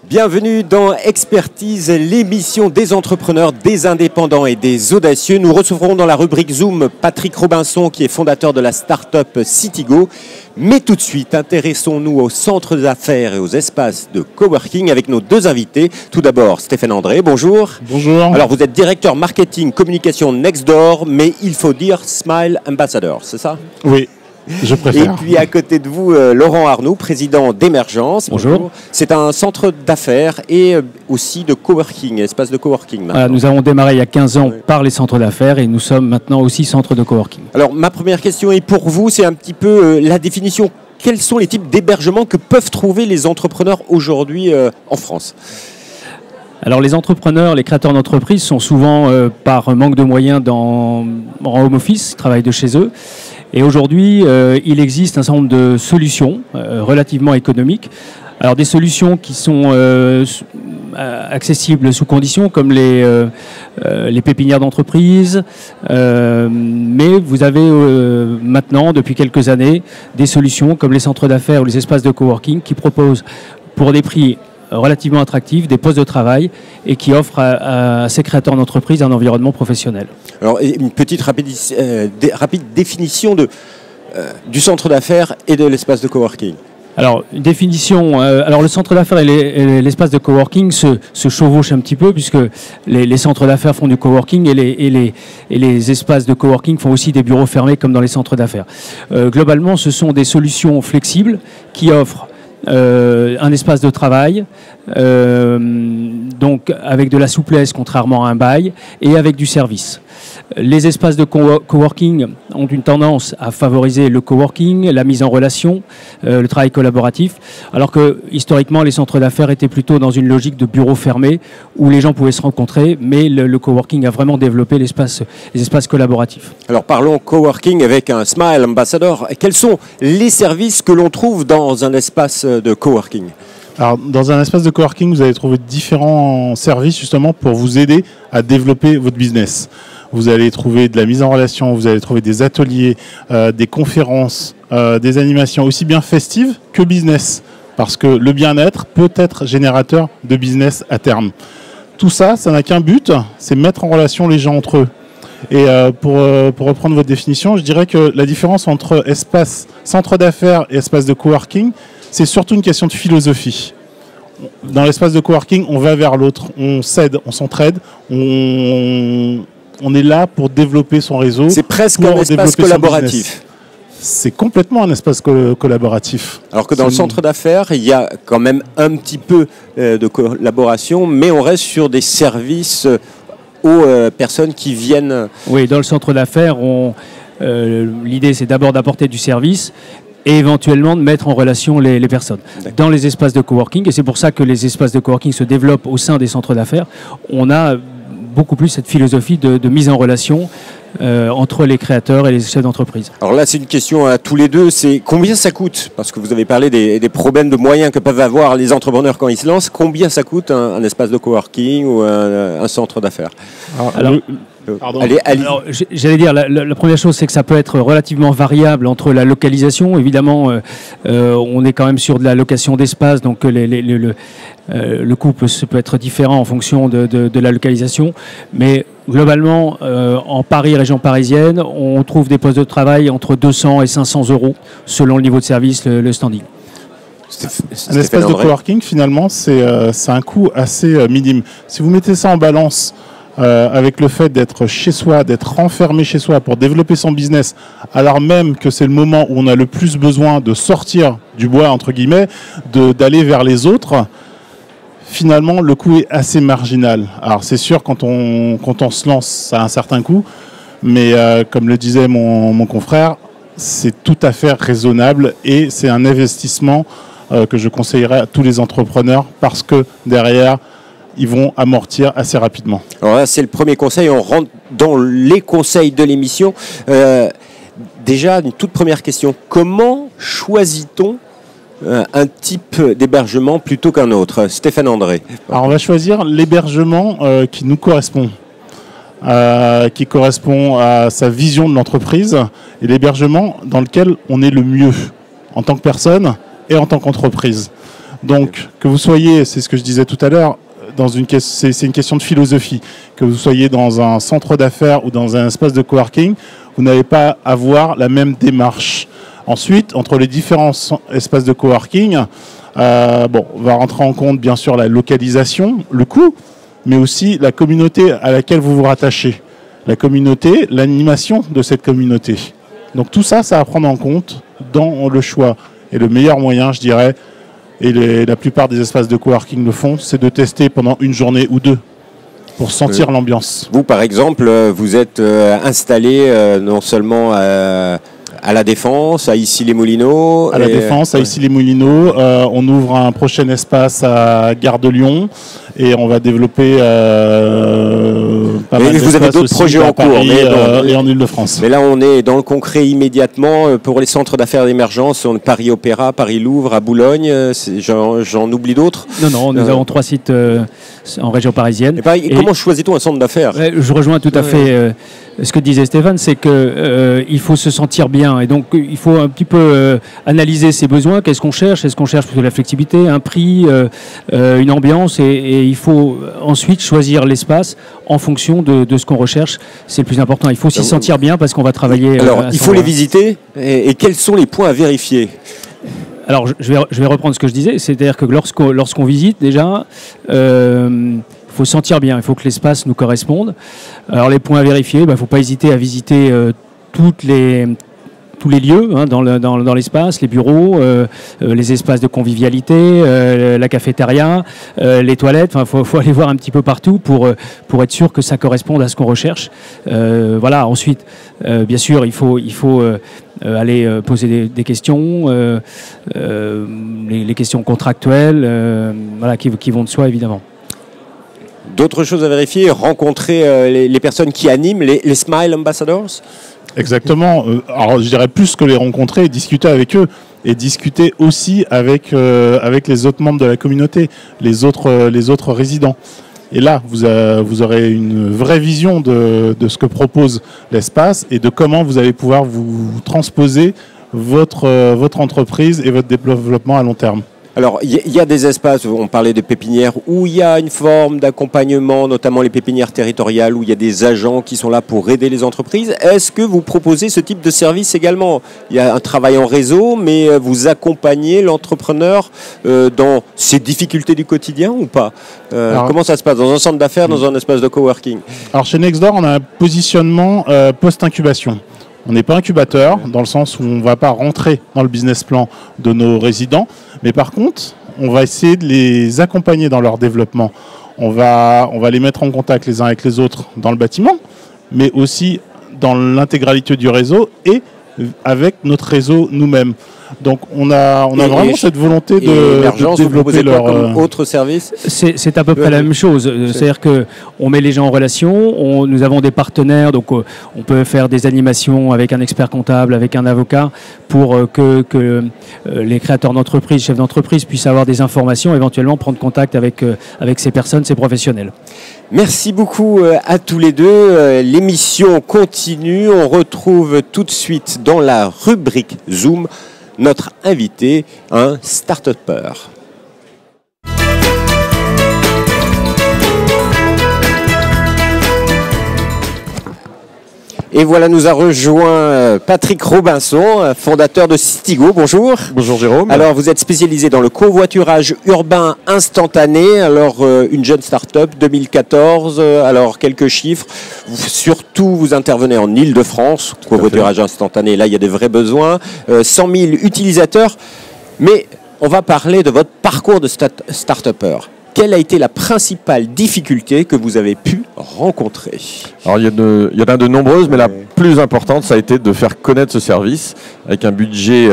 Bienvenue dans Expertise, l'émission des entrepreneurs, des indépendants et des audacieux. Nous recevrons dans la rubrique Zoom Patrick Robinson qui est fondateur de la start-up Citigo. Mais tout de suite, intéressons-nous aux centres d'affaires et aux espaces de coworking avec nos deux invités. Tout d'abord, Stéphane André, bonjour. Bonjour. Alors vous êtes directeur marketing communication Nextdoor, mais il faut dire Smile Ambassador, c'est ça? Oui. Je préfère. Et puis à côté de vous, Laurent Arnoux, président d'Emergence. Bonjour. C'est un centre d'affaires et aussi de coworking, espace de coworking. Nous avons démarré il y a 15 ans par les centres d'affaires et nous sommes maintenant aussi centre de coworking. Alors ma première question est pour vous, c'est un petit peu la définition. Quels sont les types d'hébergements que peuvent trouver les entrepreneurs aujourd'hui en France ? Alors les entrepreneurs, les créateurs d'entreprises sont souvent par manque de moyens en home office, travaillent de chez eux. Et aujourd'hui, il existe un certain nombre de solutions relativement économiques. Alors des solutions qui sont accessibles sous conditions comme les pépinières d'entreprise, mais vous avez maintenant, depuis quelques années, des solutions comme les centres d'affaires ou les espaces de coworking qui proposent pour des prix relativement attractifs, des postes de travail et qui offrent à ces créateurs d'entreprise un environnement professionnel. Alors, une petite rapide définition du centre d'affaires et de l'espace de coworking. Alors, une définition. Alors, le centre d'affaires et l'espace de coworking se chevauchent un petit peu puisque les centres d'affaires font du coworking et les espaces de coworking font aussi des bureaux fermés comme dans les centres d'affaires. Globalement, ce sont des solutions flexibles qui offrent un espace de travail, donc avec de la souplesse contrairement à un bail, et avec du service. Les espaces de coworking ont une tendance à favoriser le coworking, la mise en relation, le travail collaboratif, alors que historiquement les centres d'affaires étaient plutôt dans une logique de bureau fermé où les gens pouvaient se rencontrer, mais le coworking a vraiment développé les espaces collaboratifs. Alors parlons coworking avec un Smile Ambassador. Quels sont les services que l'on trouve dans un espace de coworking ? Alors, dans un espace de coworking, vous allez trouver différents services justement pour vous aider à développer votre business. Vous allez trouver de la mise en relation, vous allez trouver des ateliers, des conférences, des animations aussi bien festives que business. Parce que le bien-être peut être générateur de business à terme. Tout ça, ça n'a qu'un but, c'est mettre en relation les gens entre eux. Et pour reprendre votre définition, je dirais que la différence entre centre d'affaires et espace de coworking, c'est surtout une question de philosophie. Dans l'espace de coworking, on va vers l'autre, on s'aide, on s'entraide, on est là pour développer son réseau. C'est presque un espace collaboratif. C'est complètement un espace collaboratif. Alors que dans le centre d'affaires, il y a quand même un petit peu de collaboration, mais on reste sur des services aux personnes qui viennent... Oui, dans le centre d'affaires, l'idée c'est d'abord d'apporter du service et éventuellement de mettre en relation les personnes. Dans les espaces de coworking, et c'est pour ça que les espaces de coworking se développent au sein des centres d'affaires, on a beaucoup plus cette philosophie de mise en relation entre les créateurs et les chefs d'entreprise. Alors là, c'est une question à tous les deux, c'est combien ça coûte ? Parce que vous avez parlé des problèmes de moyens que peuvent avoir les entrepreneurs quand ils se lancent. Combien ça coûte un espace de coworking ou un centre d'affaires ? Alors, j'allais dire, la première chose, c'est que ça peut être relativement variable entre la localisation. Évidemment, on est quand même sur de la location d'espace, donc le coût peut être différent en fonction de la localisation. Mais globalement, en Paris, région parisienne, on trouve des postes de travail entre 200 et 500 euros selon le niveau de service, le standing. Un espace de coworking, finalement, c'est un coût assez minime. Si vous mettez ça en balance avec le fait d'être chez soi, d'être renfermé chez soi pour développer son business, alors même que c'est le moment où on a le plus besoin de sortir du bois, entre guillemets, d'aller vers les autres, finalement, le coût est assez marginal. Alors, c'est sûr, quand on se lance, ça a un certain coût, mais comme le disait mon confrère, c'est tout à fait raisonnable et c'est un investissement que je conseillerais à tous les entrepreneurs parce que derrière, ils vont amortir assez rapidement. Alors là, c'est le premier conseil. On rentre dans les conseils de l'émission. Déjà, une toute première question. Comment choisit-on un type d'hébergement plutôt qu'un autre ? Stéphane André. Alors, on va choisir l'hébergement qui nous correspond. Qui correspond à sa vision de l'entreprise et l'hébergement dans lequel on est le mieux en tant que personne et en tant qu'entreprise. Donc, que vous soyez, c'est ce que je disais tout à l'heure, c'est une question de philosophie. Que vous soyez dans un centre d'affaires ou dans un espace de coworking, vous n'allez pas avoir la même démarche. Ensuite, entre les différents espaces de coworking, on va rentrer en compte bien sûr la localisation, le coût, mais aussi la communauté à laquelle vous vous rattachez. La communauté, l'animation de cette communauté. Donc tout ça, ça à prendre en compte dans le choix. Et le meilleur moyen, je dirais, et la plupart des espaces de coworking le font, c'est de tester pendant une journée ou deux pour sentir l'ambiance. Vous, par exemple, vous êtes installé non seulement à la Défense, à Issy-les-Moulineaux. À la Défense, à Issy-les-Moulineaux. On ouvre un prochain espace à Gare de Lyon et on va développer pas mal vous avez d'autres projets en cours et en Ile-de-France. Mais là, on est dans le concret immédiatement. Pour les centres d'affaires d'émergence, on est Paris Opéra, Paris Louvre, à Boulogne. J'en oublie d'autres. Non, nous avons 3 sites en région parisienne. Et comment choisit-on un centre d'affaires? Je rejoins tout à fait ce que disait Stéphane, c'est qu'il faut se sentir bien. Et donc, il faut un petit peu analyser ses besoins. Qu'est-ce qu'on cherche? Est-ce qu'on cherche plutôt la flexibilité, un prix, une ambiance? Et il faut ensuite choisir l'espace en fonction de ce qu'on recherche. C'est le plus important. Il faut s'y sentir bien parce qu'on va travailler. Alors, il faut les visiter. Et quels sont les points à vérifier? Alors, je vais reprendre ce que je disais. C'est-à-dire que lorsqu'on visite, déjà, faut sentir bien, il faut que l'espace nous corresponde. Alors les points à vérifier, il ne faut pas hésiter à visiter tous les lieux dans l'espace, les bureaux, les espaces de convivialité, la cafétéria, les toilettes. Enfin, faut aller voir un petit peu partout pour être sûr que ça corresponde à ce qu'on recherche. Voilà. Ensuite, bien sûr, il faut aller poser des questions, les questions contractuelles, qui vont de soi évidemment. D'autres choses à vérifier, rencontrer les personnes qui animent, les Smile Ambassadors? Exactement. Alors je dirais plus que les rencontrer, discuter avec eux et discuter aussi avec les autres membres de la communauté, les autres résidents. Et là, vous aurez une vraie vision de ce que propose l'espace et de comment vous allez pouvoir vous transposer votre entreprise et votre développement à long terme. Alors, il y a des espaces, on parlait des pépinières, où il y a une forme d'accompagnement, notamment les pépinières territoriales, où il y a des agents qui sont là pour aider les entreprises. Est-ce que vous proposez ce type de service également? Il y a un travail en réseau, mais vous accompagnez l'entrepreneur dans ses difficultés du quotidien ou pas? Comment ça se passe dans un centre d'affaires, dans un espace de coworking? Alors, chez Nextdoor, on a un positionnement post-incubation. On n'est pas incubateur, dans le sens où on ne va pas rentrer dans le business plan de nos résidents. Mais par contre, on va essayer de les accompagner dans leur développement. On va les mettre en contact les uns avec les autres dans le bâtiment, mais aussi dans l'intégralité du réseau et avec notre réseau nous-mêmes. Donc on a vraiment cette volonté de développer leur autre service. C'est à peu près la même chose. C'est-à-dire que on met les gens en relation. Nous avons des partenaires, donc on peut faire des animations avec un expert comptable, avec un avocat, pour que les créateurs d'entreprise, chefs d'entreprise puissent avoir des informations, éventuellement prendre contact avec ces personnes, ces professionnels. Merci beaucoup à tous les deux. L'émission continue. On retrouve tout de suite dans la rubrique Zoom notre invité, un start-upper. Et voilà, nous a rejoint Patrick Robinson, fondateur de Citigo. Bonjour. Bonjour Jérôme. Alors, vous êtes spécialisé dans le covoiturage urbain instantané. Alors, une jeune start-up, 2014. Alors, quelques chiffres. Surtout, vous intervenez en Ile-de-France. Covoiturage instantané, là, il y a des vrais besoins. 100 000 utilisateurs. Mais on va parler de votre parcours de start-upper. Quelle a été la principale difficulté que vous avez pu rencontrer? Alors, il y en a de nombreuses, mais la plus importante, ça a été de faire connaître ce service avec un budget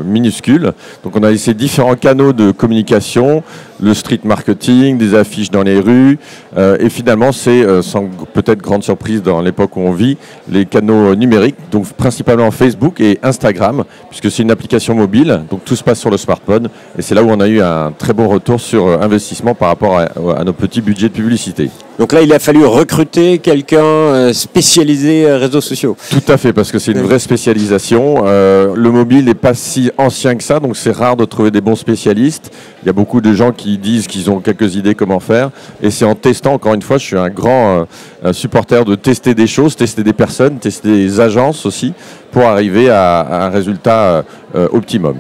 minuscule. Donc, on a essayé différents canaux de communication, le street marketing, des affiches dans les rues, et finalement, c'est, sans peut-être grande surprise dans l'époque où on vit, les canaux numériques, donc principalement Facebook et Instagram, puisque c'est une application mobile, donc tout se passe sur le smartphone, et c'est là où on a eu un très bon retour sur investissement par rapport à nos petits budgets de publicité. Donc là, il a fallu recruter quelqu'un spécialisé réseaux sociaux. Tout à fait, parce que c'est une vraie spécialisation. Le mobile n'est pas si ancien que ça, donc c'est rare de trouver des bons spécialistes. Il y a beaucoup de gens qui disent qu'ils ont quelques idées comment faire. Et c'est en testant, encore une fois, je suis un grand supporter de tester des choses, tester des personnes, tester des agences aussi, pour arriver à un résultat optimum.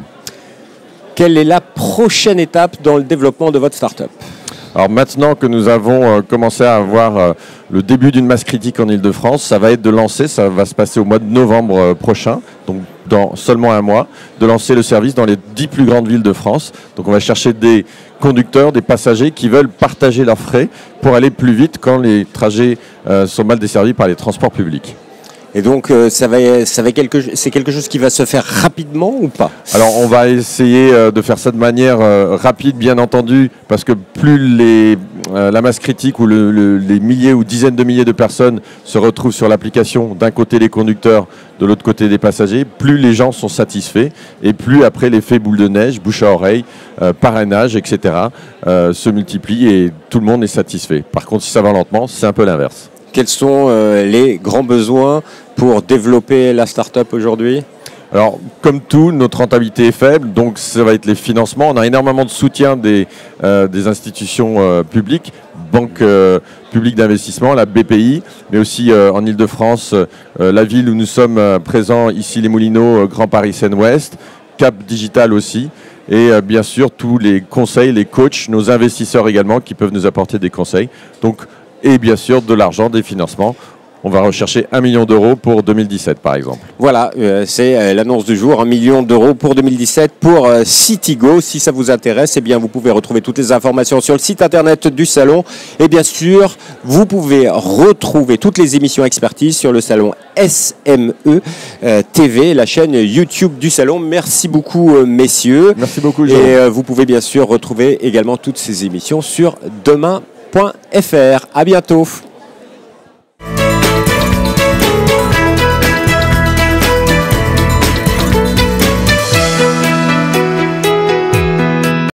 Quelle est la prochaine étape dans le développement de votre start-up ? Alors maintenant que nous avons commencé à avoir le début d'une masse critique en Ile-de-France, ça va être de lancer, ça va se passer au mois de novembre prochain, donc dans seulement un mois, de lancer le service dans les 10 plus grandes villes de France. Donc on va chercher des conducteurs, des passagers qui veulent partager leurs frais pour aller plus vite quand les trajets sont mal desservis par les transports publics. Et donc, c'est quelque chose qui va se faire rapidement ou pas ? Alors, on va essayer de faire ça de manière rapide, bien entendu, parce que plus la masse critique ou les milliers ou dizaines de milliers de personnes se retrouvent sur l'application, d'un côté les conducteurs, de l'autre côté des passagers, plus les gens sont satisfaits et plus après l'effet boule de neige, bouche à oreille, parrainage, etc. se multiplie et tout le monde est satisfait. Par contre, si ça va lentement, c'est un peu l'inverse. Quels sont les grands besoins pour développer la start-up aujourd'hui ? Alors, comme tout, notre rentabilité est faible, donc ça va être les financements. On a énormément de soutien des institutions publiques, Banque publique d'investissement, la BPI, mais aussi en Ile-de-France, la ville où nous sommes présents, ici les Moulineaux, Grand Paris Seine-Ouest, Cap Digital aussi, et bien sûr tous les conseils, les coachs, nos investisseurs également qui peuvent nous apporter des conseils. Donc, et bien sûr de l'argent, des financements. On va rechercher 1 million d'euros pour 2017 par exemple. Voilà, c'est l'annonce du jour, 1 million d'euros pour 2017 pour Citigo. Si ça vous intéresse, eh bien, vous pouvez retrouver toutes les informations sur le site internet du salon. Et bien sûr, vous pouvez retrouver toutes les émissions expertise sur le salon SME TV, la chaîne YouTube du salon. Merci beaucoup messieurs. Merci beaucoup Jean. Et vous pouvez bien sûr retrouver également toutes ces émissions sur demain.fr. À bientôt.